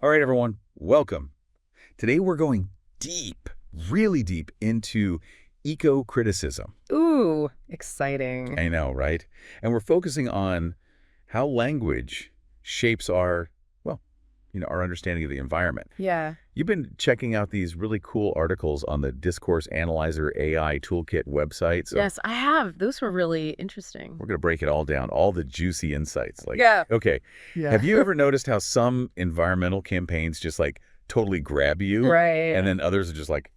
All right, everyone, welcome. Today we're going deep, really deep into ecocriticism. Ooh, exciting. I know, right? And we're focusing on how language shapes our understanding of the environment. Yeah. You've been checking out these really cool articles on the Discourse Analyzer AI Toolkit website. So Yes, I have. Those were really interesting. we're going to break it all down, all the juicy insights. Yeah. Okay, Yeah. have you ever noticed how some environmental campaigns just totally grab you? Right. And then others are just like,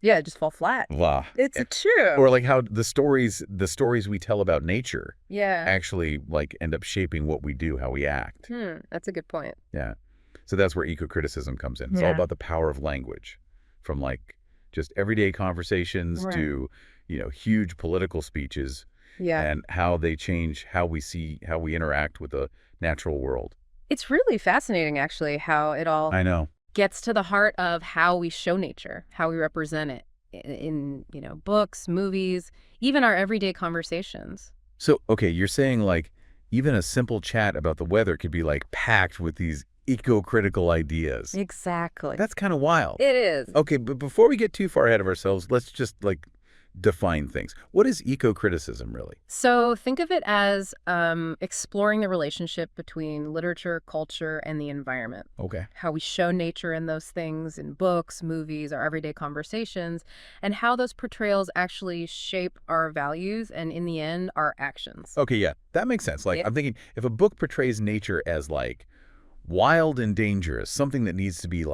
Yeah, just fall flat. blah. It's true. Or how the stories we tell about nature Yeah. actually end up shaping what we do, how we act. That's a good point. Yeah. So that's where ecocriticism comes in. It's all Yeah. about the power of language, from just everyday conversations Right. to, huge political speeches Yeah. and how they change how we interact with the natural world. It's really fascinating, actually, how it all I know. gets to the heart of how we show nature, how we represent it in books, movies, even our everyday conversations. So, okay, you're saying even a simple chat about the weather could be packed with these eco-critical ideas. Exactly. That's kind of wild. It is. Okay, but before we get too far ahead of ourselves, let's just define things. What is eco-criticism really? So think of it as exploring the relationship between literature, culture, and the environment. Okay. How we show nature in those things in books, movies, our everyday conversations, and how those portrayals actually shape our values and, in the end, our actions. Okay, yeah, that makes sense. Yeah. I'm thinking if a book portrays nature as wild and dangerous, something that needs to be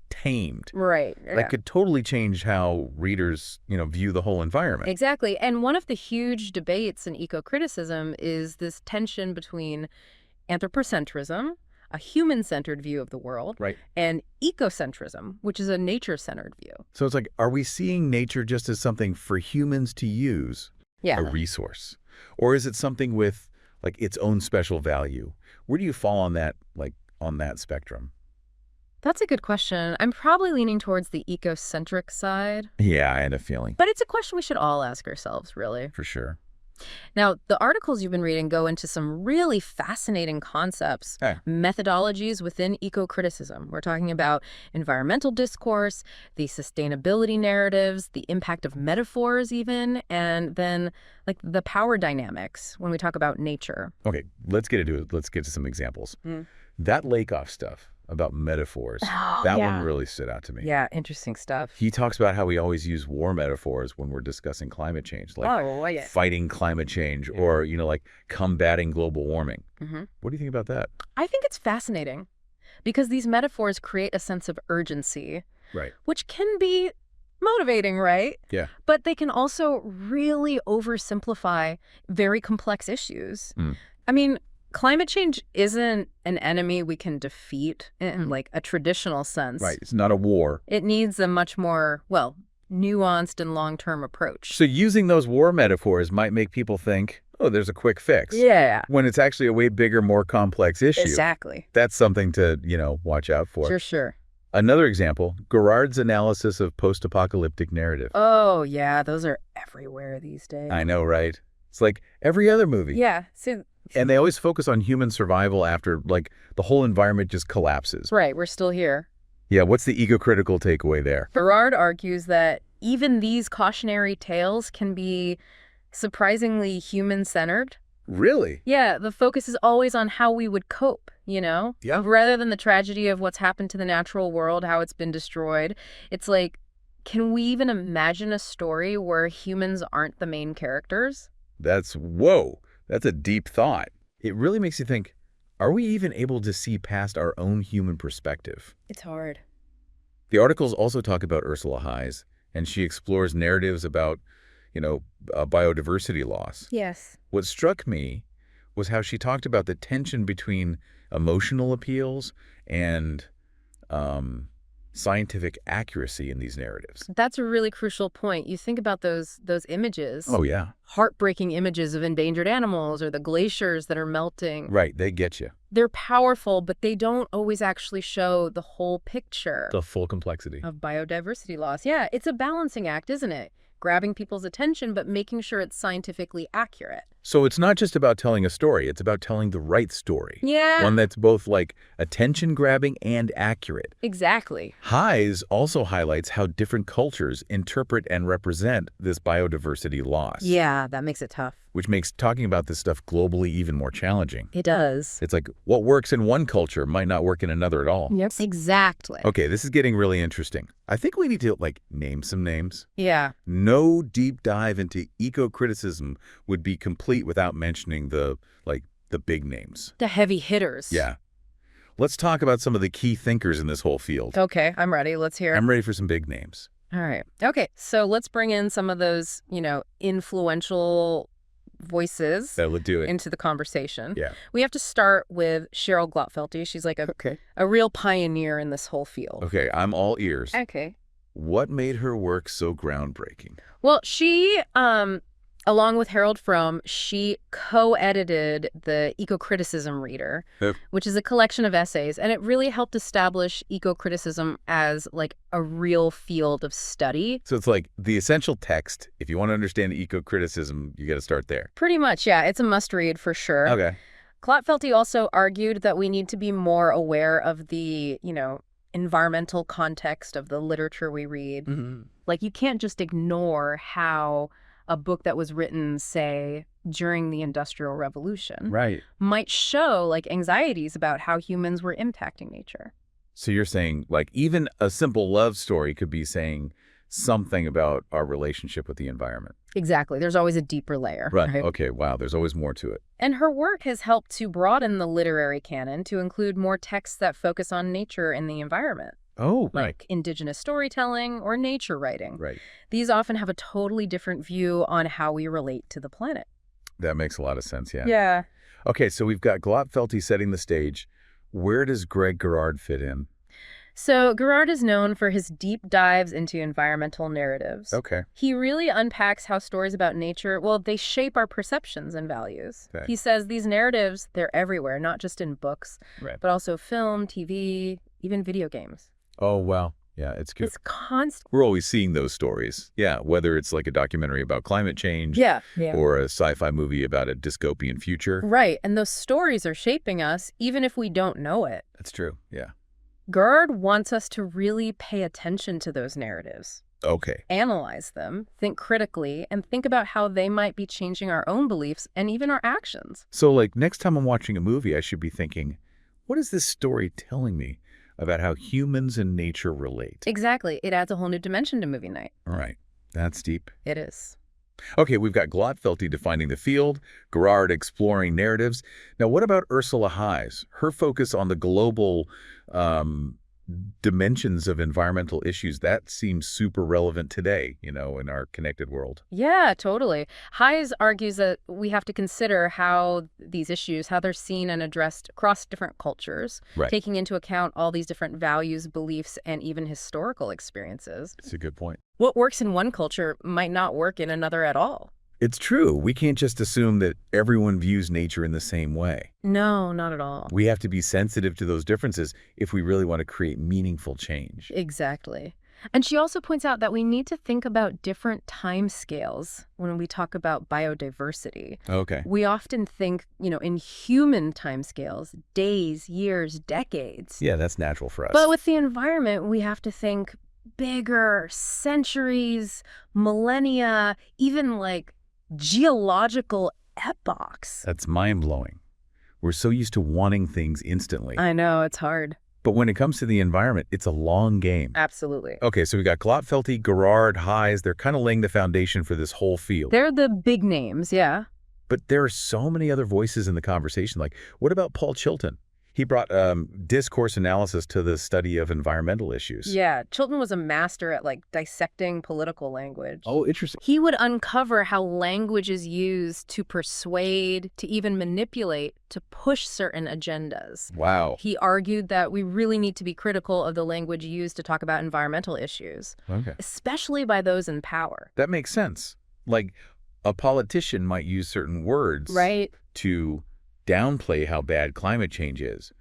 tamed, Right. that could totally change how readers, view the whole environment. Exactly. And one of the huge debates in eco-criticism is this tension between anthropocentrism, a human-centered view of the world, Right. and ecocentrism, which is a nature-centered view. So it's are we seeing nature just as something for humans to use, Yeah. a resource? Or is it something with its own special value? Where do you fall on that, on that spectrum? That's a good question. I'm probably leaning towards the ecocentric side, Yeah, I had a feeling. but it's a question we should all ask ourselves, really. For sure. Now, the articles you've been reading go into some really fascinating concepts, Hey. methodologies within eco-criticism. We're talking about environmental discourse, the sustainability narratives, the impact of metaphors even, and then the power dynamics when we talk about nature. Okay, let's get into it. Let's get to some examples. Mm. That Lakoff stuff about metaphors, Oh, that yeah. one really stood out to me. Yeah, interesting stuff. He talks about how we always use war metaphors when we're discussing climate change, Yeah. fighting climate change or, combating global warming. hmm What do you think about that? I think it's fascinating because these metaphors create a sense of urgency, Right. which can be motivating, right? Yeah. But they can also really oversimplify very complex issues. Mm. I mean, climate change isn't an enemy we can defeat in a traditional sense. Right. It's not a war. It needs a much more, nuanced and long-term approach. So using those war metaphors might make people think, oh, there's a quick fix. Yeah, When it's actually a way bigger, more complex issue. exactly. That's something to, watch out for. Sure. Another example, Girard's analysis of post-apocalyptic narrative. Oh, yeah, those are everywhere these days. I know, right? It's like every other movie. Yeah, so, And they always focus on human survival after, the whole environment just collapses. right, we're still here. Yeah, what's the ecocritical takeaway there? Girard argues that even these cautionary tales can be surprisingly human-centered. Really? Yeah, the focus is always on how we would cope, Yeah. Rather than the tragedy of what's happened to the natural world, how it's been destroyed. It's can we even imagine a story where humans aren't the main characters? Whoa, that's a deep thought. It really makes you think, are we even able to see past our own human perspective? It's hard. The articles also talk about Ursula Hayes, and she explores narratives about, biodiversity loss. Yes. What struck me was how she talked about the tension between emotional appeals and scientific accuracy in these narratives. That's a really crucial point. You think about those images. Oh, yeah. Heartbreaking images of endangered animals or the glaciers that are melting. Right, they get you. They're powerful, but they don't always actually show the whole picture The full complexity. of biodiversity loss. Yeah, it's a balancing act, isn't it? Grabbing people's attention, but making sure it's scientifically accurate. So it's not just about telling a story, it's about telling the right story. Yeah. One that's both like attention-grabbing and accurate. Exactly. Highs also highlights how different cultures interpret and represent this biodiversity loss. Yeah, that makes it tough. Which makes talking about this stuff globally even more challenging. It does. It's like what works in one culture might not work in another at all. Yep. Exactly. Okay, this is getting really interesting. I think we need to, name some names. Yeah. No deep dive into ecocriticism would be complete without mentioning the big names. The heavy hitters. Yeah. Let's talk about some of the key thinkers in this whole field. Okay, I'm ready. Let's hear. I'm ready for some big names. All right. Okay, so let's bring in some of those, influential voices That'll do it. into the conversation. Yeah. We have to start with Cheryl Glotfelty. She's like a real pioneer in this whole field. Okay, I'm all ears. Okay. What made her work so groundbreaking? Well, she, along with Harold Fromm, she co-edited the Ecocriticism Reader, which is a collection of essays, and it really helped establish ecocriticism as a real field of study. So it's like the essential text. If you want to understand ecocriticism, you got to start there. Pretty much, yeah. It's a must-read for sure. Okay. Glotfelty also argued that we need to be more aware of the, environmental context of the literature we read. Mm-hmm. You can't just ignore how a book that was written, say, during the Industrial Revolution might show anxieties about how humans were impacting nature. So you're saying even a simple love story could be saying something about our relationship with the environment. Exactly. There's always a deeper layer. Right. Okay. Wow. There's always more to it. And her work has helped to broaden the literary canon to include more texts that focus on nature and the environment. Oh, like indigenous storytelling or nature writing. Right. These often have a totally different view on how we relate to the planet. That makes a lot of sense, yeah. Yeah. Okay, so we've got Glotfelty setting the stage. Where does Greg Gerard fit in? So Gerard is known for his deep dives into environmental narratives. Okay. He really unpacks how stories about nature, they shape our perceptions and values. Okay. He says these narratives, they're everywhere, not just in books, Right. but also film, TV, even video games. Oh, wow. Yeah, it's good. It's constant. We're always seeing those stories. Yeah, whether it's like a documentary about climate change Yeah. or a sci-fi movie about a dystopian future. Right. And those stories are shaping us even if we don't know it. That's true, yeah. Gerard wants us to really pay attention to those narratives. Okay. Analyze them, think critically, and think about how they might be changing our own beliefs and even our actions. So next time I'm watching a movie, I should be thinking, what is this story telling me about how humans and nature relate? Exactly. It adds a whole new dimension to movie night. All right. That's deep. It is. Okay, we've got Glotfelty defining the field, Gerard exploring narratives. Now, what about Ursula Hayes? Her focus on the global dimensions of environmental issues, that seems super relevant today, in our connected world. Yeah, totally. Hayes argues that we have to consider how these issues, how they're seen and addressed across different cultures, Right. taking into account all these different values, beliefs, and even historical experiences. It's a good point. What works in one culture might not work in another at all. It's true. We can't just assume that everyone views nature in the same way. No, not at all. We have to be sensitive to those differences if we really want to create meaningful change. Exactly. And she also points out that we need to think about different time scales when we talk about biodiversity. Okay. We often think, in human time scales, days, years, decades. Yeah, that's natural for us. But with the environment, we have to think bigger, centuries, millennia, even geological epochs. That's mind-blowing. We're so used to wanting things instantly. I know, it's hard. But when it comes to the environment, it's a long game. Absolutely. Okay, so we got Glotfelty, Gerard, Hayes. They're kind of laying the foundation for this whole field. They're the big names, yeah. But there are so many other voices in the conversation. What about Paul Chilton? He brought discourse analysis to the study of environmental issues. Yeah, Chilton was a master at dissecting political language. Oh, interesting. He would uncover how language is used to persuade, to even manipulate, to push certain agendas. Wow. He argued that we really need to be critical of the language used to talk about environmental issues, Okay. especially by those in power. That makes sense. A politician might use certain words Right. to downplay how bad climate change is,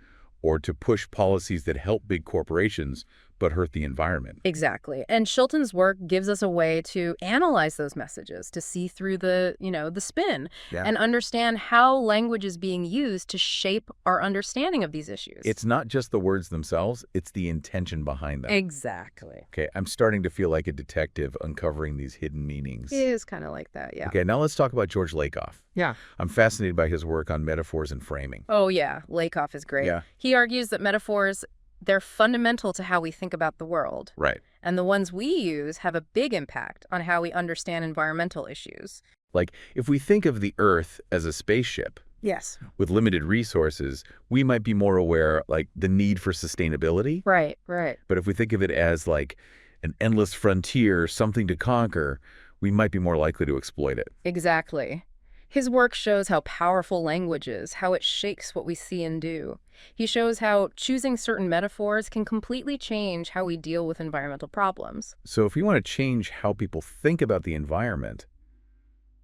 or to push policies that help big corporations, but hurt the environment. Exactly. And Shilton's work gives us a way to analyze those messages, to see through the spin, Yeah. and understand how language is being used to shape our understanding of these issues. It's not just the words themselves, it's the intention behind them. Exactly. Okay, I'm starting to feel like a detective uncovering these hidden meanings. It is kind of like that, yeah. Okay, now let's talk about George Lakoff. Yeah. I'm fascinated by his work on metaphors and framing. Oh, yeah. Lakoff is great. Yeah. He argues that metaphors, they're fundamental to how we think about the world. Right. And the ones we use have a big impact on how we understand environmental issues. Like, if we think of the Earth as a spaceship Yes. with limited resources, we might be more aware, like, the need for sustainability. Right, right. But if we think of it as, like, an endless frontier, something to conquer, we might be more likely to exploit it. Exactly. His work shows how powerful language is, how it shapes what we see and do. He shows how choosing certain metaphors can completely change how we deal with environmental problems. So if we want to change how people think about the environment,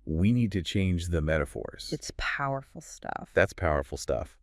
we need to change the metaphors. It's powerful stuff. That's powerful stuff.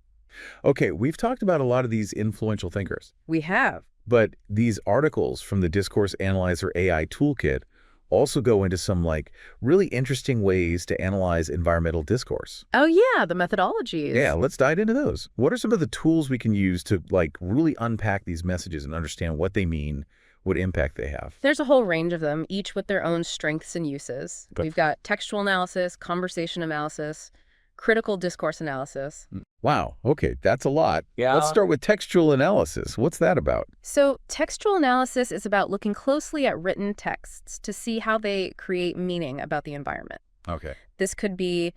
Okay, we've talked about a lot of these influential thinkers, We have. but these articles from the Discourse Analyzer AI Toolkit also go into some, like, really interesting ways to analyze environmental discourse. Oh, yeah, the methodologies. Yeah, let's dive into those. What are some of the tools we can use to, like, really unpack these messages and understand what they mean, what impact they have? There's a whole range of them, each with their own strengths and uses. Okay. We've got textual analysis, conversation analysis, critical discourse analysis. Wow, okay, that's a lot. Yeah. Let's start with textual analysis. What's that about? So textual analysis is about looking closely at written texts to see how they create meaning about the environment. Okay. This could be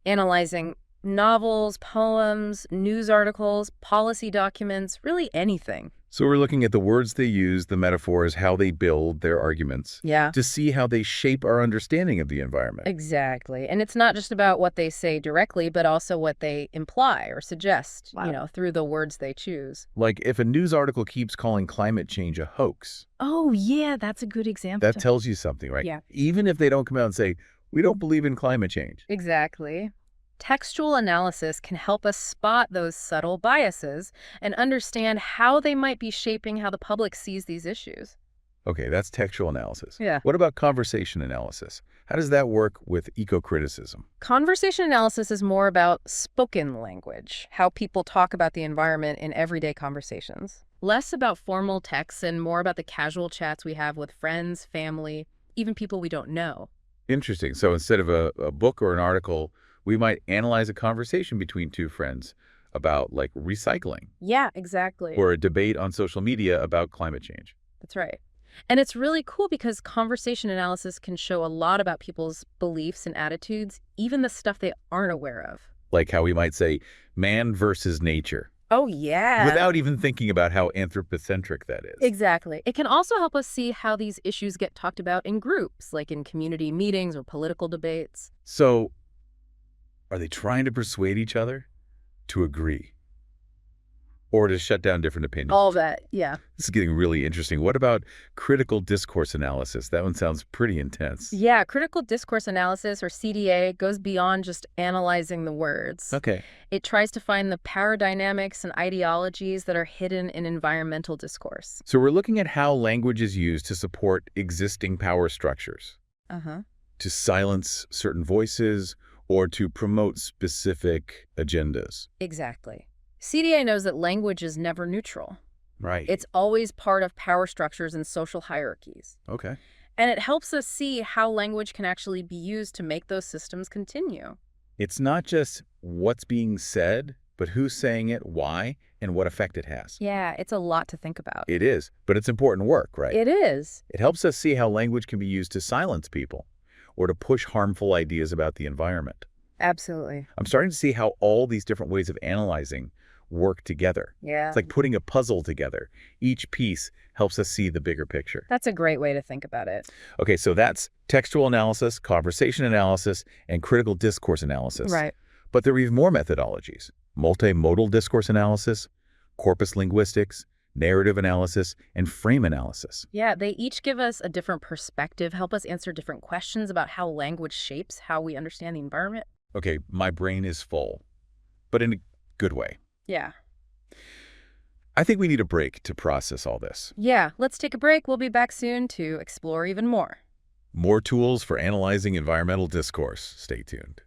analyzing novels, poems, news articles, policy documents, really anything. So we're looking at the words they use, the metaphors, how they build their arguments, Yeah. to see how they shape our understanding of the environment. Exactly. And it's not just about what they say directly, but also what they imply or suggest, Wow. through the words they choose. Like, if a news article keeps calling climate change a hoax, Oh, yeah, that's a good example. that tells you something, right? Yeah. Even if they don't come out and say, we don't believe in climate change. Exactly. Textual analysis can help us spot those subtle biases and understand how they might be shaping how the public sees these issues. Okay, that's textual analysis. Yeah. What about conversation analysis? How does that work with ecocriticism? Conversation analysis is more about spoken language, how people talk about the environment in everyday conversations. Less about formal texts and more about the casual chats we have with friends, family, even people we don't know. Interesting. So instead of a book or an article, we might analyze a conversation between two friends about, like, recycling Yeah, exactly. or a debate on social media about climate change. That's right. And it's really cool because conversation analysis can show a lot about people's beliefs and attitudes, even the stuff they aren't aware of. Like how we might say man versus nature, Oh, yeah. without even thinking about how anthropocentric that is. Exactly. It can also help us see how these issues get talked about in groups, like in community meetings or political debates. So are they trying to persuade each other to agree or to shut down different opinions? All that, yeah. This is getting really interesting. What about critical discourse analysis? That one sounds pretty intense. Yeah, critical discourse analysis, or CDA, goes beyond just analyzing the words. Okay. It tries to find the power dynamics and ideologies that are hidden in environmental discourse. So we're looking at how language is used to support existing power structures, Uh-huh. to silence certain voices, or to promote specific agendas. Exactly. CDA knows that language is never neutral. Right. It's always part of power structures and social hierarchies. Okay. And it helps us see how language can actually be used to make those systems continue. It's not just what's being said, but who's saying it, why, and what effect it has. Yeah, it's a lot to think about. It is, but it's important work, right? It is. It helps us see how language can be used to silence people or to push harmful ideas about the environment. Absolutely. I'm starting to see how all these different ways of analyzing work together. Yeah. It's like putting a puzzle together. Each piece helps us see the bigger picture. That's a great way to think about it. Okay, so that's textual analysis, conversation analysis, and critical discourse analysis. Right. But there are even more methodologies: multimodal discourse analysis, corpus linguistics, narrative analysis, and frame analysis. Yeah, they each give us a different perspective, help us answer different questions about how language shapes how we understand the environment. Okay, my brain is full, but in a good way. Yeah. I think we need a break to process all this. Yeah, let's take a break. We'll be back soon to explore even more. More tools for analyzing environmental discourse. Stay tuned.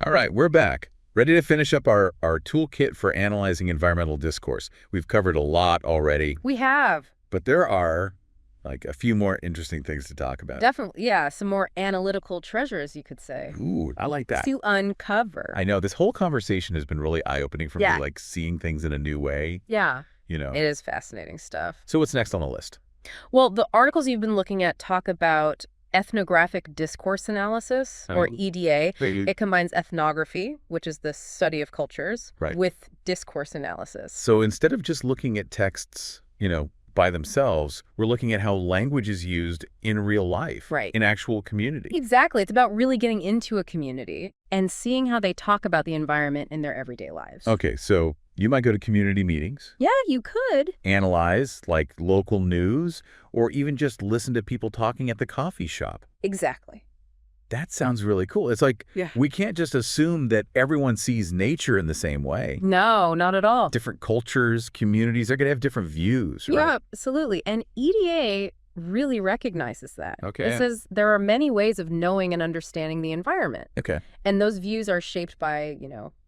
All right, we're back. Ready to finish up our toolkit for analyzing environmental discourse. We've covered a lot already, We have. but there are like a few more interesting things to talk about. Definitely, yeah, some more analytical treasures, you could say, Ooh, I like that. to uncover. I know this whole conversation has been really eye-opening for me, Yeah. like seeing things in a new way, Yeah, you know. it is fascinating stuff. So what's next on the list? Well, the articles you've been looking at talk about ethnographic discourse analysis, or Oh. EDA. It combines ethnography, which is the study of cultures, Right. with discourse analysis. So instead of just looking at texts, by themselves, we're looking at how language is used in real life, Right. in actual community. Exactly. It's about really getting into a community and seeing how they talk about the environment in their everyday lives. Okay, so you might go to community meetings, Yeah, you could. analyze like local news, or even just listen to people talking at the coffee shop. Exactly. That sounds really cool. It's like Yeah. we can't just assume that everyone sees nature in the same way. No, not at all. Different cultures, communities, they're going to have different views, right? Yeah, absolutely. And EDA really recognizes that. Okay. It says there are many ways of knowing and understanding the environment. Okay. And those views are shaped by,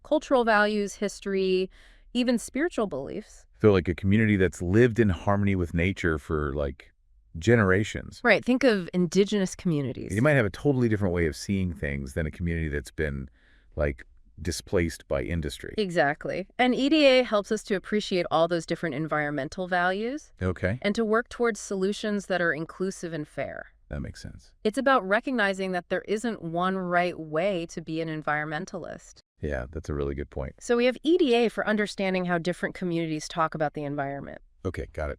cultural values, history, even spiritual beliefs. So like a community that's lived in harmony with nature for like generations. Right. Think of indigenous communities. You might have a totally different way of seeing things than a community that's been like displaced by industry. Exactly. And EDA helps us to appreciate all those different environmental values Okay. and to work towards solutions that are inclusive and fair. That makes sense. It's about recognizing that there isn't one right way to be an environmentalist. Yeah, that's a really good point. So we have EDA for understanding how different communities talk about the environment. Okay, got it.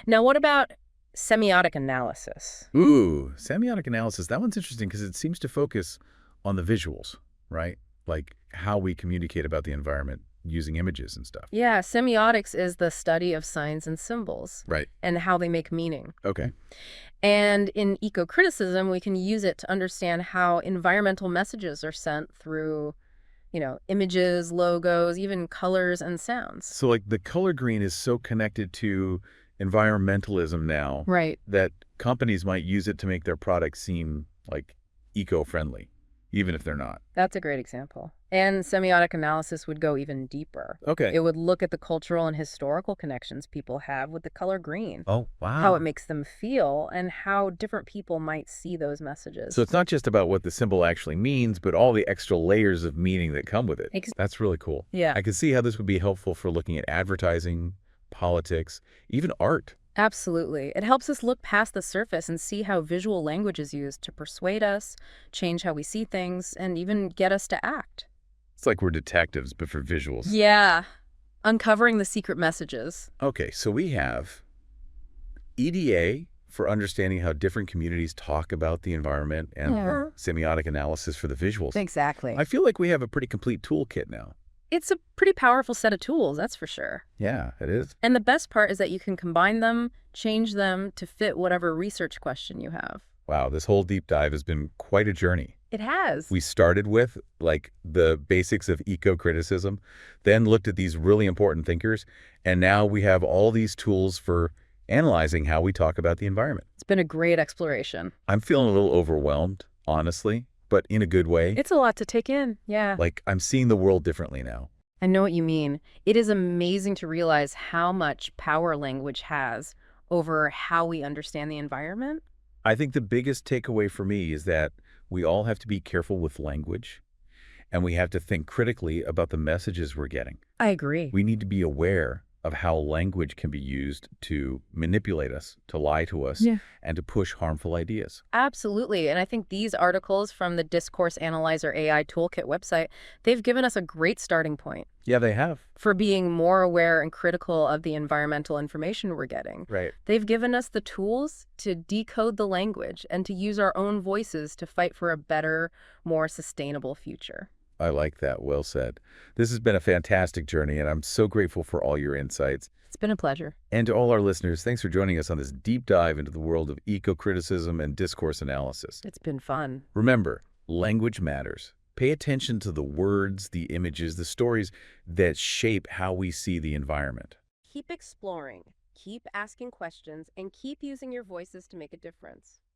Now, what about semiotic analysis? Ooh, semiotic analysis. That one's interesting because it seems to focus on the visuals, right? Like how we communicate about the environment using images and stuff. Yeah, semiotics is the study of signs and symbols Right. and how they make meaning. Okay. And in ecocriticism, we can use it to understand how environmental messages are sent through, images, logos, even colors and sounds. So like the color green is so connected to environmentalism now Right. that companies might use it to make their products seem like eco-friendly, even if they're not. That's a great example. And semiotic analysis would go even deeper. Okay. It would look at the cultural and historical connections people have with the color green, Oh, wow. how it makes them feel, and how different people might see those messages. So it's not just about what the symbol actually means, but all the extra layers of meaning that come with it. That's really cool. Yeah. I can see how this would be helpful for looking at advertising, politics, even art. Absolutely. It helps us look past the surface and see how visual language is used to persuade us, change how we see things, and even get us to act. It's like we're detectives, but for visuals. Yeah. Uncovering the secret messages. Okay, so we have EDA for understanding how different communities talk about the environment and semiotic analysis for the visuals. Exactly. I feel like we have a pretty complete toolkit now. It's a pretty powerful set of tools, that's for sure. Yeah, it is. And the best part is that you can combine them, change them to fit whatever research question you have. Wow, this whole deep dive has been quite a journey. It has. We started with like the basics of eco-criticism, then looked at these really important thinkers, and now we have all these tools for analyzing how we talk about the environment. It's been a great exploration. I'm feeling a little overwhelmed, honestly, but in a good way. It's a lot to take in, yeah. Like I'm seeing the world differently now. I know what you mean. It is amazing to realize how much power language has over how we understand the environment. I think the biggest takeaway for me is that we all have to be careful with language, and we have to think critically about the messages we're getting. I agree. We need to be aware of how language can be used to manipulate us, to lie to us, and to push harmful ideas. Absolutely. And I think these articles from the Discourse Analyzer AI Toolkit website, they've given us a great starting point Yeah, they have. for being more aware and critical of the environmental information we're getting. Right. They've given us the tools to decode the language and to use our own voices to fight for a better, more sustainable future. I like that. Well said. This has been a fantastic journey, and I'm so grateful for all your insights. It's been a pleasure. And to all our listeners, thanks for joining us on this deep dive into the world of eco-criticism and discourse analysis. It's been fun. Remember, language matters. Pay attention to the words, the images, the stories that shape how we see the environment. Keep exploring, keep asking questions, and keep using your voices to make a difference.